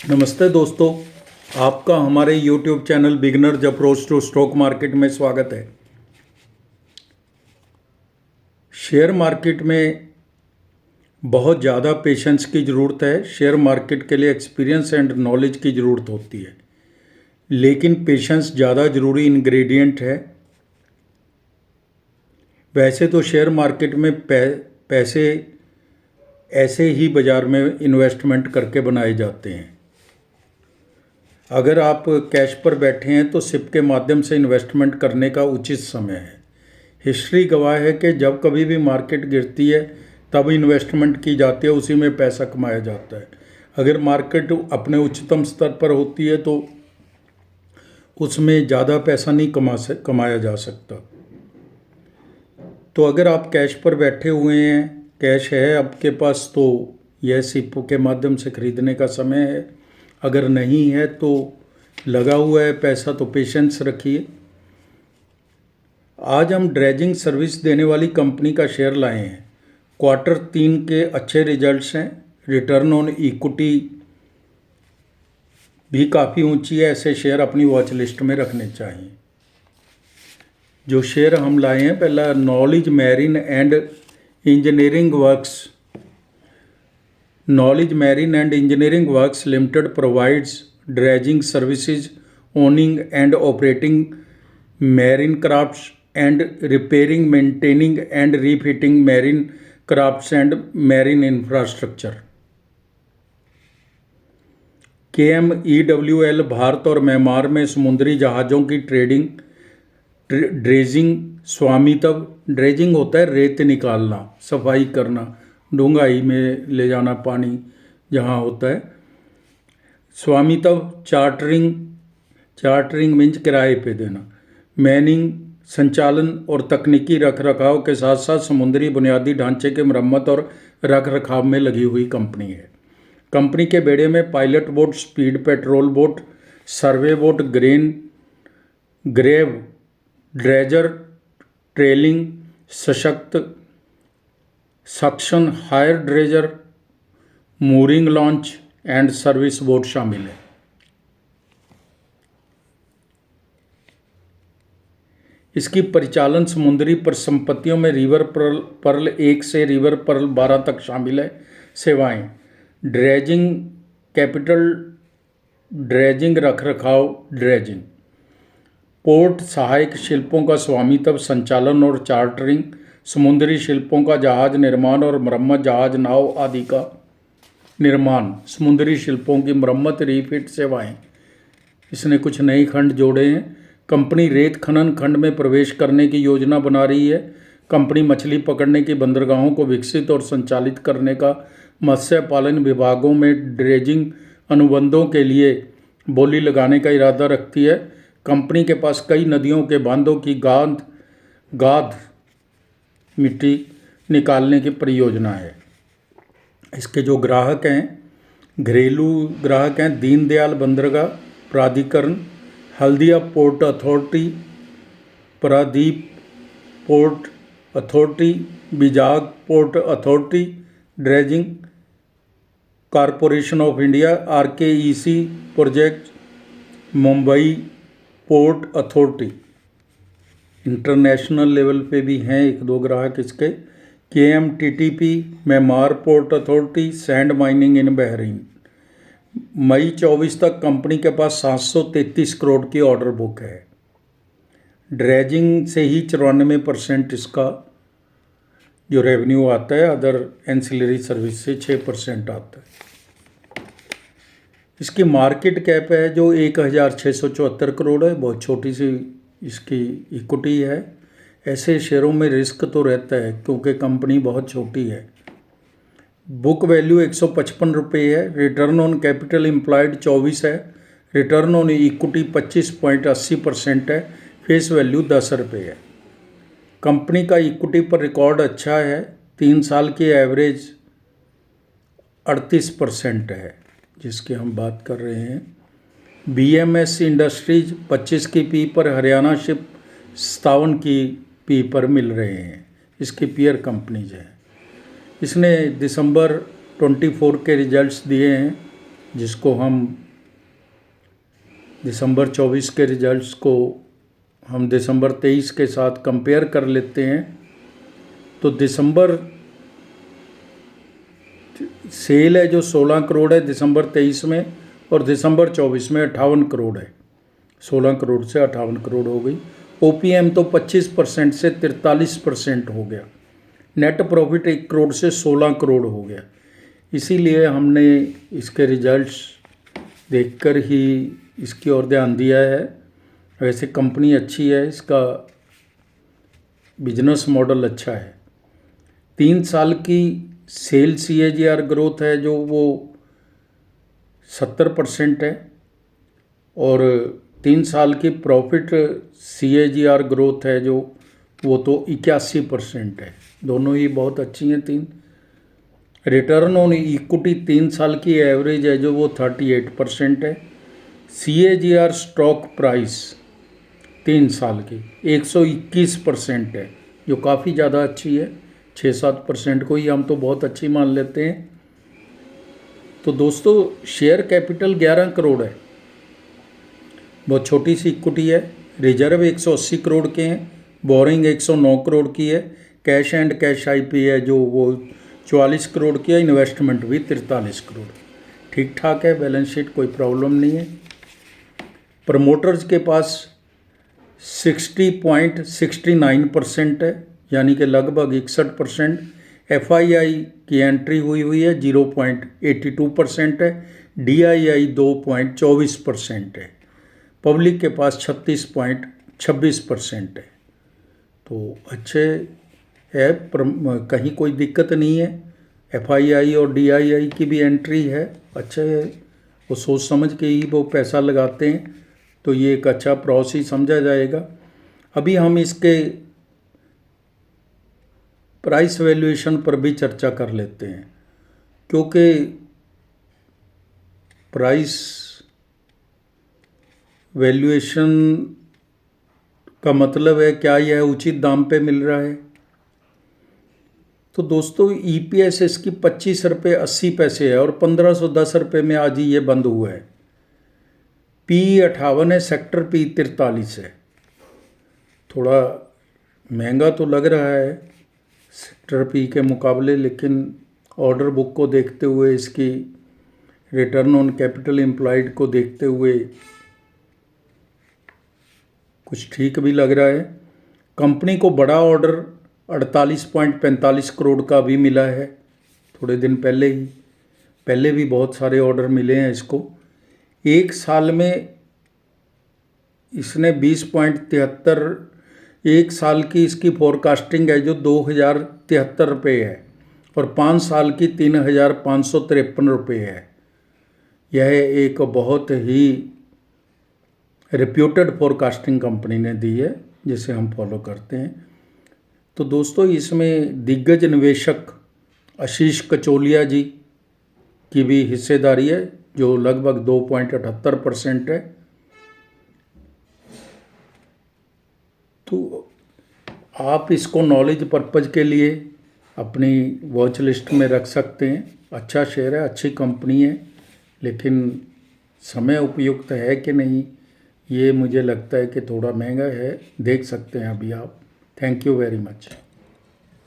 नमस्ते दोस्तों, आपका हमारे YouTube channel beginners approach to stock market में स्वागत है। शेयर मार्केट में बहुत ज़्यादा पेशेंस की ज़रूरत है। शेयर मार्केट के लिए एक्सपीरियंस एंड नॉलेज की ज़रूरत होती है, लेकिन पेशेंस ज़्यादा ज़रूरी इंग्रेडिएंट है। वैसे तो शेयर मार्केट में पैसे ऐसे ही बाज़ार में इन्वेस्टमेंट करके बनाए जाते हैं। अगर आप कैश पर बैठे हैं तो सिप के माध्यम से इन्वेस्टमेंट करने का उचित समय है। हिस्ट्री गवाह है कि जब कभी भी मार्केट गिरती है तब इन्वेस्टमेंट की जाती है, उसी में पैसा कमाया जाता है। अगर मार्केट अपने उच्चतम स्तर पर होती है तो उसमें ज़्यादा पैसा नहीं कमाया जा सकता। तो अगर आप कैश पर बैठे हुए हैं, कैश है आपके पास, तो यह सिप के माध्यम से खरीदने का समय है। अगर नहीं है तो लगा हुआ है पैसा, तो पेशेंस रखिए। आज हम ड्रेजिंग सर्विस देने वाली कंपनी का शेयर लाए हैं। Q3 के अच्छे रिजल्ट्स हैं। रिटर्न ऑन इक्विटी भी काफ़ी ऊंची है। ऐसे शेयर अपनी वॉच लिस्ट में रखने चाहिए। जो शेयर हम लाए हैं, पहला knowledge marine and engineering works. Knowledge Marine and Engineering Works Limited provides dredging services, owning and operating marine crafts, and repairing, maintaining and refitting marine crafts and marine infrastructure. KMEWL Bharat और Myanmar में समुद्री जहाज़ों की dredging स्वामित्व। Dredging होता है रेत निकालना, सफाई करना, डूंगाई में ले जाना पानी जहाँ होता है। स्वामित्व चार्टरिंग मीन्स किराए पे देना। मैनिंग संचालन और तकनीकी रखरखाव के साथ साथ समुद्री बुनियादी ढांचे के मरम्मत और रखरखाव में लगी हुई कंपनी है। कंपनी के बेड़े में pilot boat, speed patrol boat, survey boat, grab dredger, trailing सशक्त suction hire dredger, mooring launch and service boat शामिल है। इसकी परिचालन समुद्री परिसंपत्तियों में रिवर पर्ल 1 से रिवर पर्ल 12 तक शामिल है। सेवाएं ड्रेजिंग कैपिटल, ड्रेजिंग रखरखाव, ड्रेजिंग पोर्ट, सहायक शिल्पों का स्वामित्व, संचालन और चार्टरिंग, समुद्री शिल्पों का जहाज निर्माण और मरम्मत, जहाज नाव आदि का निर्माण, समुद्री शिल्पों की मरम्मत, रीफिट सेवाएं। इसने कुछ नए खंड जोड़े हैं। कंपनी रेत खनन खंड में प्रवेश करने की योजना बना रही है। कंपनी मछली पकड़ने की बंदरगाहों को विकसित और संचालित करने का मत्स्य पालन विभागों में ड्रेजिंग अनुबंधों के लिए बोली लगाने का इरादा रखती है। कंपनी के पास कई नदियों के बांधों की गाद मिट्टी निकालने की परियोजना है। इसके जो ग्राहक हैं, घरेलू ग्राहक हैं, दीनदयाल बंदरगाह प्राधिकरण, Haldia port authority, Paradip port authority, Vizag port authority, dredging corporation of India, RKEC project, Mumbai port authority. International level पे भी हैं एक दो ग्राहक इसके। KMTTP Myanmar port authority, sand mining in Bahrain. मई 24 तक कंपनी के पास 733 करोड़ की ऑर्डर बुक है। ड्रेजिंग से ही 94% इसका जो रेवेन्यू आता है, अदर एंसिलरी सर्विस से 6% आता है। इसकी मार्केट कैप है जो 1674 करोड़ है, बहुत छोटी सी इसकी इक्विटी है। ऐसे शेयरों में रिस्क तो रहता है क्योंकि कंपनी बहुत छोटी है। बुक वैल्यू 155 रुपये है। रिटर्न ऑन कैपिटल एम्प्लॉयड 24 है। रिटर्न ऑन इक्विटी 25.80% है। फेस वैल्यू 10 रुपये है। कंपनी का इक्विटी पर रिकॉर्ड अच्छा है। 3 साल की एवरेज 38% है जिसकी हम बात कर रहे हैं। BMS इंडस्ट्रीज 25 की पी पर, हरियाणा शिप 57 की पी पर मिल रहे हैं। इसकी पीयर कंपनीज हैं। इसने दिसंबर 24 के रिजल्ट्स दिए हैं। जिसको हम दिसंबर 24 के रिजल्ट्स को हम दिसंबर 23 के साथ कंपेयर कर लेते हैं, तो दिसंबर सेल है जो 16 करोड़ है दिसंबर 23 में, और दिसंबर 24 में 58 करोड़ है। 16 करोड़ से 58 करोड़ हो गई। ओपीएम तो 25% से 43% हो गया। नेट प्रॉफिट 1 करोड़ से 16 करोड़ हो गया। इसीलिए हमने इसके रिजल्ट्स देखकर ही इसकी ओर ध्यान दिया है। वैसे कंपनी अच्छी है, इसका बिजनेस मॉडल अच्छा है। 3 साल की सेल CAGR ग्रोथ है जो वो 70% है, और 3 साल की प्रॉफिट CAGR ग्रोथ है जो वो तो 81% है। दोनों ही बहुत अच्छी हैं। रिटर्न ऑन इक्विटी 3 साल की एवरेज है जो वो 38% है। CAGR स्टॉक प्राइस 3 साल की 121% है, जो काफ़ी ज़्यादा अच्छी है। 6-7% को ही हम तो बहुत अच्छी मान लेते हैं। तो दोस्तों, शेयर कैपिटल 11 करोड़ है, बहुत छोटी सी इक्विटी है। रिजर्व 180 करोड़ के हैं, बोरिंग 109 करोड़ की है, कैश एंड कैश IP है जो वो 44 करोड़ की है, इन्वेस्टमेंट भी 43 करोड़। ठीक ठाक है, बैलेंस शीट कोई प्रॉब्लम नहीं है। प्रमोटर्स के पास 60.69% है, यानी कि लगभग 61%। FII की एंट्री हुई है 0.82% है। DII 2.24% है। पब्लिक के पास 36.26% है। तो अच्छे है, कहीं कोई दिक्कत नहीं है। FII और DII की भी एंट्री है, अच्छे है। वो सोच समझ के ही वो पैसा लगाते हैं, तो ये एक अच्छा प्रोसेस समझा जाएगा। अभी हम इसके प्राइस वैल्यूएशन पर भी चर्चा कर लेते हैं, क्योंकि प्राइस वैल्यूएशन का मतलब है क्या यह उचित दाम पे मिल रहा है। तो दोस्तों, EPS इसकी 25 रुपये 80 पैसे है, और 1510 रुपये में आज ही ये बंद हुआ है। PE 58 है, सेक्टर P 43 है। थोड़ा महंगा तो लग रहा है सेक्टर P के मुकाबले, लेकिन ऑर्डर बुक को देखते हुए, इसकी रिटर्न ऑन कैपिटल एम्प्लॉयड को देखते हुए कुछ ठीक भी लग रहा है। कंपनी को बड़ा ऑर्डर 48.45 करोड़ का भी मिला है थोड़े दिन पहले ही। पहले भी बहुत सारे ऑर्डर मिले हैं इसको। 1 साल में इसने 20.73, 1 साल की इसकी फोरकास्टिंग है जो 2073 रुपये है, और 5 साल की 3553 रुपये है। यह एक बहुत ही रिप्यूटेड फोरकास्टिंग कंपनी ने दी है, जिसे हम फॉलो करते हैं। तो दोस्तों, इसमें दिग्गज निवेशक आशीष कचोलिया जी की भी हिस्सेदारी है, जो लगभग 2.78% है। तो आप इसको नॉलेज पर्पज़ के लिए अपनी वॉच लिस्ट में रख सकते हैं। अच्छा शेयर है, अच्छी कंपनी है, लेकिन समय उपयुक्त है कि नहीं, ये मुझे लगता है कि थोड़ा महंगा है। देख सकते हैं अभी आप। Thank you very much.